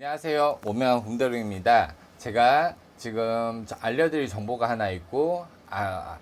안녕하세요. 오명 금대룡입니다. 제가 지금 알려드릴 정보가 하나 있고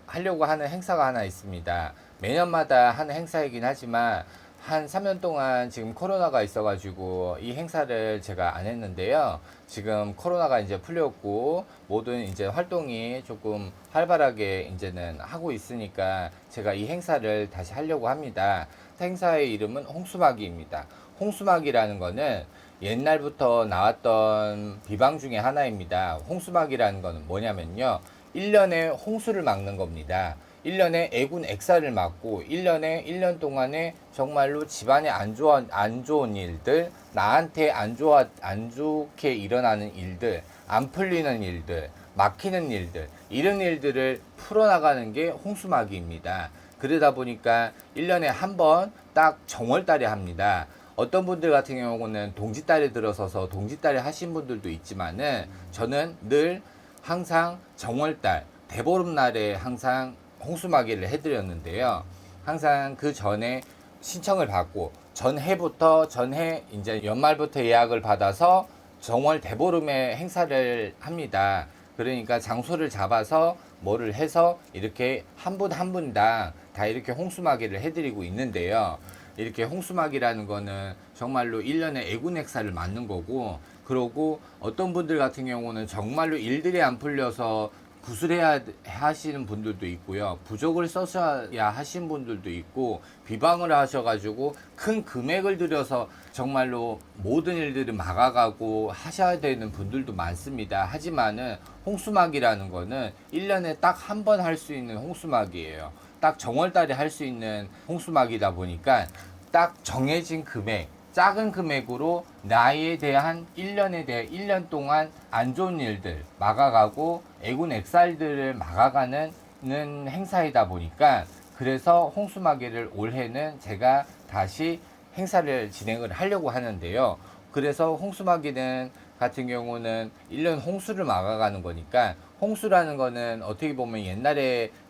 하려고 하는 행사가 하나 있습니다. 매년마다 하는 행사이긴 하지만 한 3년 동안 지금 코로나가 있어가지고 이 행사를 제가 안 했는데요. 지금 코로나가 이제 풀렸고 모든 이제 활동이 조금 활발하게 이제는 하고 있으니까 제가 이 행사를 다시 하려고 합니다. 행사의 이름은 홍수마기입니다. 홍수마기라는 거는 옛날부터 나왔던 비방 중에 하나입니다. 홍수막이라는 거는 뭐냐면요. 1년에 홍수를 막는 겁니다. 1년에 애군 액사를 막고 1년 동안에 정말로 집안에 안 좋은 일들, 나한테 안 좋게 일어나는 일들, 안 풀리는 일들, 막히는 일들, 이런 일들을 풀어나가는 게 홍수막이입니다. 그러다 보니까 1년에 한 번 딱 정월달에 합니다. 어떤 분들 같은 경우는 동짓달에 들어서서 동짓달에 하신 분들도 있지만은 저는 늘 항상 정월달, 대보름날에 항상 홍수마개를 해드렸는데요. 항상 그 전에 신청을 받고 전해 이제 연말부터 예약을 받아서 정월 대보름에 행사를 합니다. 그러니까 장소를 잡아서 뭐를 해서 이렇게 한 분 한 분당 다 이렇게 홍수마개를 해드리고 있는데요. 이렇게 홍수막이라는 거는 정말로 1년에 애군액사를 맞는 거고, 그러고 어떤 분들 같은 경우는 정말로 일들이 안 풀려서 구슬해야 하시는 분들도 있고요. 부적을 써셔야 하신 분들도 있고, 비방을 하셔가지고 큰 금액을 들여서 정말로 모든 일들을 막아가고 하셔야 되는 분들도 많습니다. 하지만은 홍수막이라는 거는 1년에 딱 한 번 할 수 있는 홍수막이에요. 딱 정월달에 할 수 있는 홍수막이다 보니까 딱 정해진 금액, 작은 금액으로 나에 대한 1년 동안 안 좋은 일들 막아가고 애군 액살들을 막아가는 행사이다 보니까, 그래서 홍수마개를 올해는 제가 다시 행사를 진행을 하려고 하는데요. 그래서 홍수마개는 같은 경우는 1년 홍수를 막아가는 거니까, 홍수라는 거는 어떻게 보면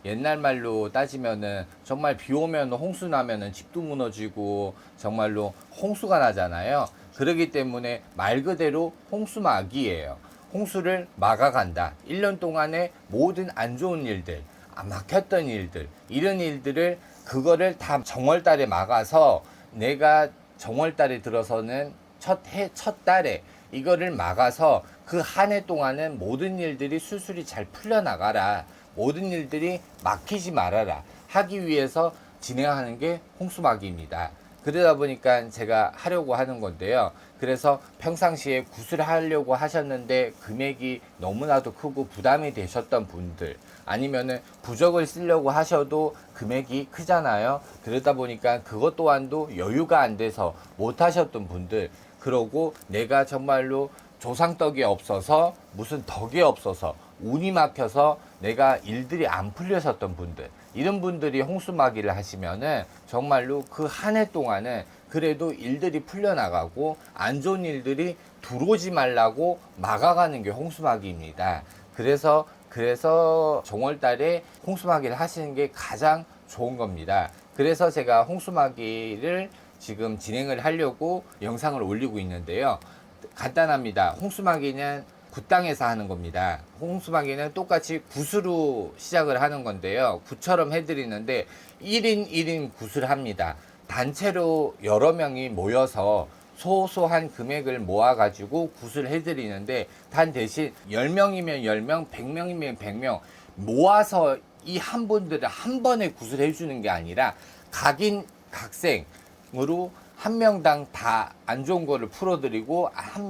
옛날 말로 따지면은 정말 비 오면 홍수 나면은 집도 무너지고 정말로 홍수가 나잖아요. 그렇기 때문에 말 그대로 홍수막이에요. 홍수를 막아간다. 1년 동안의 모든 안 좋은 일들, 막혔던 일들, 이런 일들을 그거를 다 정월달에 막아서, 내가 정월달에 들어서는 첫 달에 이거를 막아서 그 한 해 동안은 모든 일들이 술술이 잘 풀려나가라, 모든 일들이 막히지 말아라 하기 위해서 진행하는 게 홍수막이입니다. 그러다 보니까 제가 하려고 하는 건데요. 그래서 평상시에 굿을 하려고 하셨는데 금액이 너무나도 크고 부담이 되셨던 분들, 아니면은 부적을 쓰려고 하셔도 금액이 크잖아요. 그러다 보니까 그것 또한도 여유가 안 돼서 못 하셨던 분들, 그러고 내가 정말로 조상덕이 없어서 무슨 덕이 없어서 운이 막혀서 내가 일들이 안 풀려셨던 분들, 이런 분들이 홍수마기를 하시면은 정말로 그 한 해 동안은 그래도 일들이 풀려나가고 안 좋은 일들이 들어오지 말라고 막아가는 게 홍수마기입니다. 그래서 정월달에 홍수마기를 하시는 게 가장 좋은 겁니다. 그래서 제가 홍수마기를 지금 진행을 하려고 영상을 올리고 있는데요. 간단합니다. 홍수마기는 굿땅에서 하는 겁니다. 홍수마기는 똑같이 굿으로 시작을 하는 건데요. 굿처럼 해드리는데 1인 1인 굿을 합니다. 단체로 여러 명이 모여서 소소한 금액을 모아가지고 굿을 해드리는데, 단 대신 10명이면 10명, 100명이면 100명 모아서 이 한 분들을 한 번에 굿을 해주는 게 아니라 각인 각생으로 한 명당 다 안 좋은 거를 풀어드리고, 한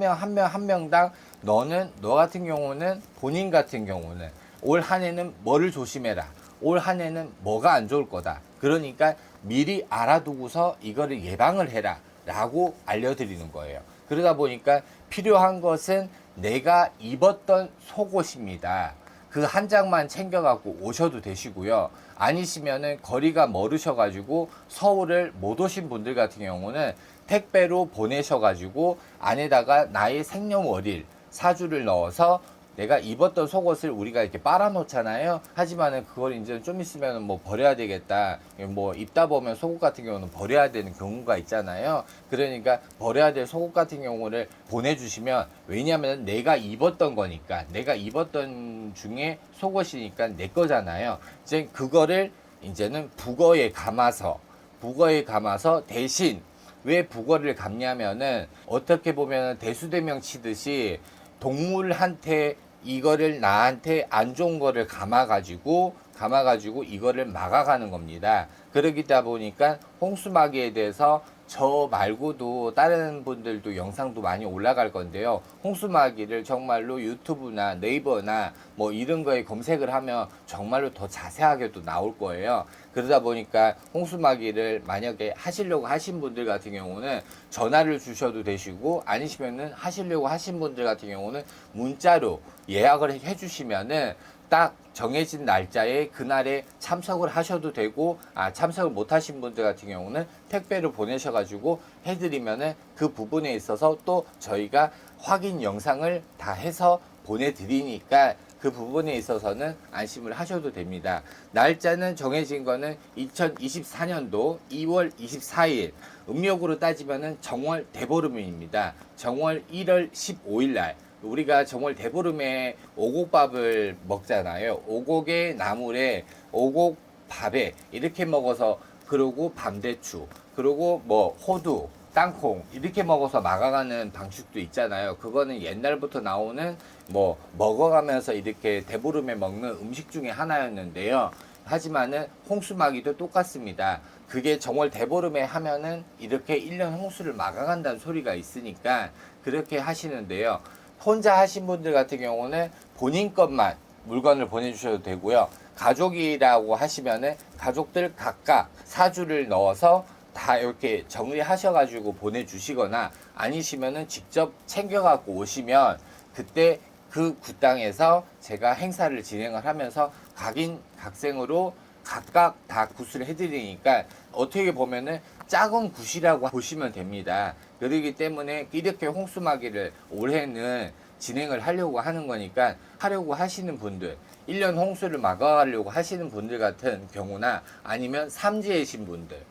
명당 너 같은 경우는, 본인 같은 경우는 올 한 해는 뭐를 조심해라, 올 한 해는 뭐가 안 좋을 거다, 그러니까 미리 알아두고서 이거를 예방을 해라 라고 알려드리는 거예요. 그러다 보니까 필요한 것은 내가 입었던 속옷입니다. 그 한 장만 챙겨갖고 오셔도 되시고요. 아니시면은 거리가 멀으셔가지고 서울을 못 오신 분들 같은 경우는 택배로 보내셔가지고 안에다가 나의 생년월일 사주를 넣어서 내가 입었던 속옷을 우리가 이렇게 빨아놓잖아요. 하지만은 그걸 이제 좀 있으면 뭐 버려야 되겠다. 뭐 입다 보면 속옷 같은 경우는 버려야 되는 경우가 있잖아요. 그러니까 버려야 될 속옷 같은 경우를 보내주시면, 왜냐하면 내가 입었던 거니까, 내가 입었던 중에 속옷이니까 내 거잖아요. 이제 그거를 이제는 북어에 감아서 대신, 왜 북어를 감냐면은 어떻게 보면 대수대명 치듯이 동물한테 이거를 나한테 안 좋은 거를 감아가지고 이거를 막아가는 겁니다. 그러기다 보니까 홍수마귀에 대해서 저 말고도 다른 분들도 영상도 많이 올라갈 건데요. 홍수마귀를 정말로 유튜브나 네이버나 뭐 이런 거에 검색을 하면 정말로 더 자세하게도 나올 거예요. 그러다 보니까 홍수마귀를 만약에 하시려고 하신 분들 같은 경우는 전화를 주셔도 되시고, 아니시면은 하시려고 하신 분들 같은 경우는 문자로 예약을 해 주시면은 딱 정해진 날짜에 그날에 참석을 하셔도 되고, 참석을 못 하신 분들 같은 경우는 택배로 보내셔가지고 해드리면은 그 부분에 있어서 또 저희가 확인 영상을 다 해서 보내드리니까 그 부분에 있어서는 안심을 하셔도 됩니다. 날짜는 정해진 거는 2024년도 2월 24일, 음력으로 따지면은 정월 대보름입니다. 정월 1월 15일 날 우리가 정월 대보름에 오곡밥을 먹잖아요. 오곡의 나물에 오곡밥에 이렇게 먹어서, 그리고 밤대추, 그리고 뭐 호두, 땅콩 이렇게 먹어서 막아가는 방식도 있잖아요. 그거는 옛날부터 나오는 뭐 먹어가면서 이렇게 대보름에 먹는 음식 중에 하나였는데요. 하지만은 홍수마귀도 똑같습니다. 그게 정월 대보름에 하면은 이렇게 1년 홍수를 막아간다는 소리가 있으니까 그렇게 하시는데요. 혼자 하신 분들 같은 경우는 본인 것만 물건을 보내주셔도 되고요. 가족이라고 하시면은 가족들 각각 사주를 넣어서 다 이렇게 정리하셔가지고 보내주시거나, 아니시면은 직접 챙겨갖고 오시면 그때 그 굿당에서 제가 행사를 진행을 하면서 각인 각생으로 각각 다 굿을 해드리니까 어떻게 보면은 작은 굿이라고 보시면 됩니다. 그렇기 때문에 이렇게 홍수마귀를 올해는 진행을 하려고 하는 거니까, 하려고 하시는 분들, 1년 홍수를 막아가려고 하시는 분들 같은 경우나, 아니면 삼재이신 분들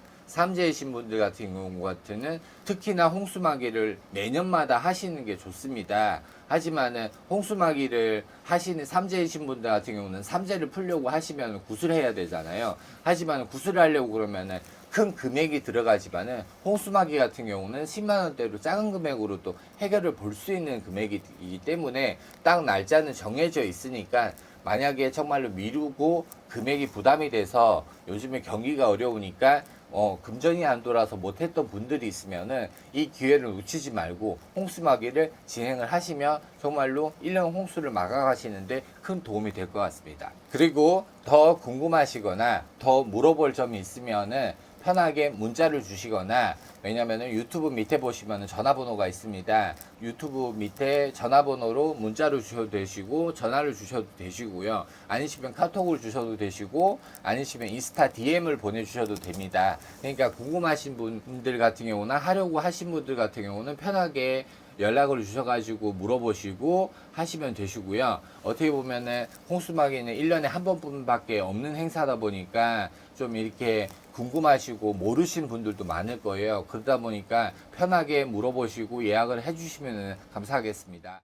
같은 경우 같은 특히나 홍수마귀를 매년마다 하시는 게 좋습니다. 하지만은 홍수마귀를 하시는 삼재이신 분들 같은 경우는 삼재를 풀려고 하시면 굿을 해야 되잖아요. 하지만 굿을 하려고 그러면은 큰 금액이 들어가지만은 홍수마귀 같은 경우는 10만 원대로 작은 금액으로 또 해결을 볼 수 있는 금액이기 때문에 딱 날짜는 정해져 있으니까, 만약에 정말로 미루고 금액이 부담이 돼서 요즘에 경기가 어려우니까 금전이 안 돌아서 못했던 분들이 있으면은 이 기회를 놓치지 말고 홍수마귀를 진행을 하시면 정말로 1년 홍수를 막아가시는데 큰 도움이 될 것 같습니다. 그리고 더 궁금하시거나 더 물어볼 점이 있으면은 편하게 문자를 주시거나, 왜냐면은 유튜브 밑에 보시면은 전화번호가 있습니다. 유튜브 밑에 전화번호로 문자를 주셔도 되시고, 전화를 주셔도 되시고요. 아니시면 카톡을 주셔도 되시고, 아니시면 인스타 DM을 보내주셔도 됩니다. 그러니까 궁금하신 분들 같은 경우나 하려고 하신 분들 같은 경우는 편하게 연락을 주셔가지고 물어보시고 하시면 되시고요. 어떻게 보면은 홍수마귀는 1년에 한 번뿐밖에 없는 행사다 보니까 좀 이렇게 궁금하시고 모르신 분들도 많을 거예요. 그러다 보니까 편하게 물어보시고 예약을 해주시면 감사하겠습니다.